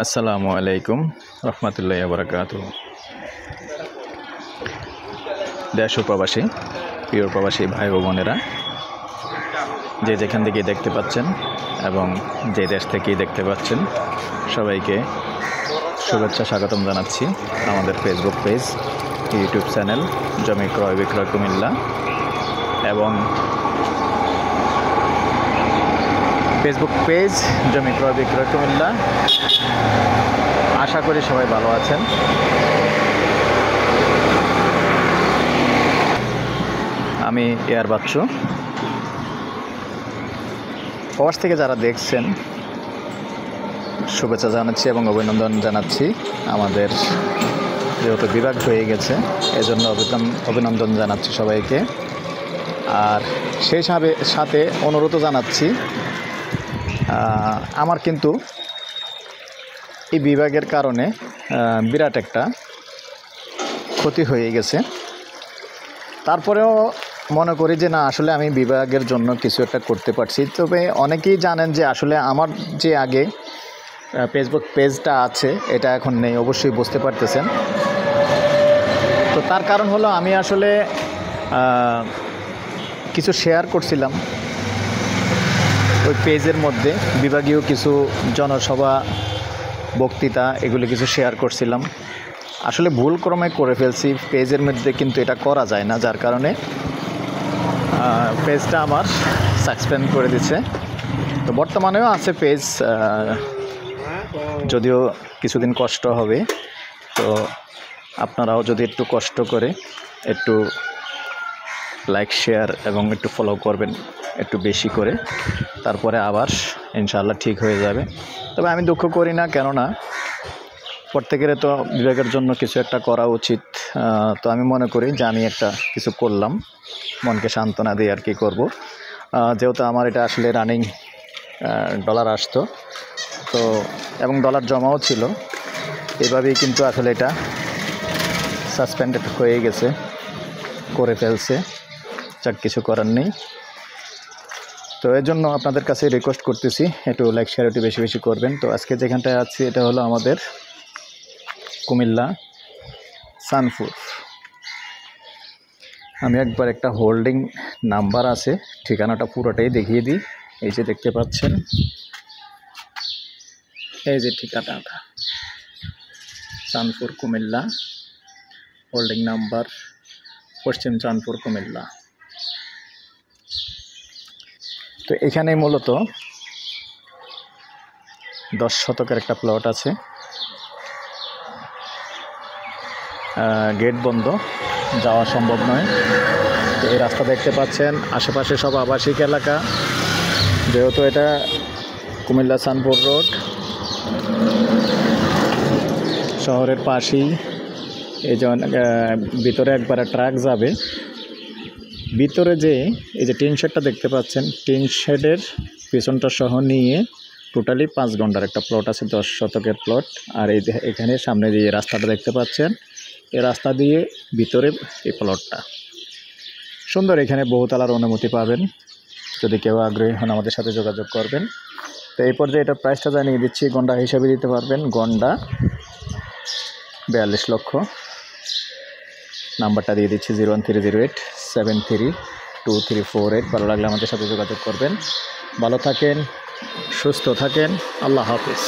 আসসালামু আলাইকুম রহমতুল্লাহি ওয়া বারাকাতুহু। দেশ ও প্রবাসী, প্রিয় প্রবাসী ভাই ও বোনেরা, যে যেখান থেকেই দেখতে পাচ্ছেন এবং যে দেশ থেকেই দেখতে পাচ্ছেন, সবাইকে শুভেচ্ছা স্বাগতম জানাচ্ছি আমাদের ফেসবুক পেজ, ইউটিউব চ্যানেল জমি ক্রয় বিক্রয় কুমিল্লা এবং ফেসবুক পেজ জমি ক্রয় বিক্রয় কুমিল্লা। আশা করি সবাই ভালো আছেন। আমি এয়ার বাচ্চু। প্রবাস থেকে যারা দেখছেন শুভেচ্ছা জানাচ্ছি এবং অভিনন্দন জানাচ্ছি। আমাদের যেহেতু বিভাগ হয়ে গেছে, এজন্য অভিনন্দন জানাচ্ছি সবাইকে। আর সেই সাথে অনুরোধ জানাচ্ছি, আমার কিন্তু এই বিভাগের কারণে বিরাট একটা ক্ষতি হয়ে গেছে। তারপরেও মনে করি যে না, আসলে আমি বিভাগের জন্য কিছু একটা করতে পারছি। তবে অনেকেই জানেন যে আসলে আমার যে আগে ফেসবুক পেজটা আছে, এটা এখন নেই, অবশ্যই বুঝতে পারতেছেন। তো তার কারণ হলো আমি আসলে কিছু শেয়ার করছিলাম ওই পেজের মধ্যে, বিভাগীয় কিছু জনসভা, বক্তৃতা, এগুলি কিছু শেয়ার করছিলাম। আসলে ভুল ক্রমে করে ফেলছি পেজের মধ্যে, কিন্তু এটা করা যায় না, যার কারণে পেজটা আমার সাসপেন্ড করে দিচ্ছে। তো বর্তমানেও আছে পেজ, যদিও কিছুদিন কষ্ট হবে। তো আপনারাও যদি একটু কষ্ট করে একটু লাইক, শেয়ার এবং একটু ফলো করবেন একটু বেশি করে, তারপরে আবার ইনশাআল্লাহ ঠিক হয়ে যাবে। তবে আমি দুঃখ করি না, কেননা প্রত্যেকের তো বিভাগের জন্য কিছু একটা করা উচিত। তো আমি মনে করি যে আমি একটা কিছু করলাম, মনকে সান্ত্বনা দিয়ে আর কি করব। যেহেতু আমার এটা আসলে রানিং ডলার আসতো, তো এবং ডলার জমাও ছিল, এভাবেই কিন্তু আসলে এটা সাসপেন্ডেড হয়ে গেছে, করে ফেলছে, যাক কিছু করার নেই। তো এর জন্য আপনাদের কাছে রিকোয়েস্ট করতেছি, একটু লাইক শেয়ার একটু বেশি বেশি করবেন। তো আজকে যেখানটায় আছি, এটা হলো আমাদের কুমিল্লা সানপুর। আমি একবার একটা হোল্ডিং নাম্বার আছে, ঠিকানাটা পুরোটাই দেখিয়ে দিই। এই যে দেখতে পাচ্ছেন, এই যে ঠিকানাটা, চাঁদপুর কুমিল্লা, হোল্ডিং নাম্বার পশ্চিম চাঁদপুর কুমিল্লা। তো এখানে মূলত 10 শতকের একটা প্লট আছে, গেট বন্ধ, যাওয়া সম্ভব নয়। তো এই রাস্তা দেখতে পাচ্ছেন, আশেপাশে সব আবাসিক এলাকা। যেহেতু এটা কুমিল্লা চাঁদপুর রোড, শহরের পাশেই। এই যে ভিতরে একবারে ট্রাক যাবে। ভিতরে যে এই যে টিন শেডটা দেখতে পাচ্ছেন, টিন শেডের পিছনটা সহ নিয়ে টোটালি 5 ঘন্টার একটা প্লট আছে, 10 শতকের প্লট। আর এই এখানে সামনে যে রাস্তাটা দেখতে পাচ্ছেন, এই রাস্তা দিয়ে ভিতরে এই প্লটটা সুন্দর। এখানে বহুতলার অনুমতি পাবেন। যদি কেউ আগ্রহী হন আমাদের সাথে যোগাযোগ করবেন। তো এই পর্যায়ে এটার প্রাইসটা জানিয়ে দিচ্ছি, গন্ডা হিসাবে দিতে পারবেন। গন্ডা 42 লক্ষ। নাম্বারটা দিয়ে দিচ্ছি 01308732348। ভালো লাগলে আমাদের সাথে যোগাযোগ করবেন। ভালো থাকেন, সুস্থ থাকেন, আল্লাহ হাফিজ।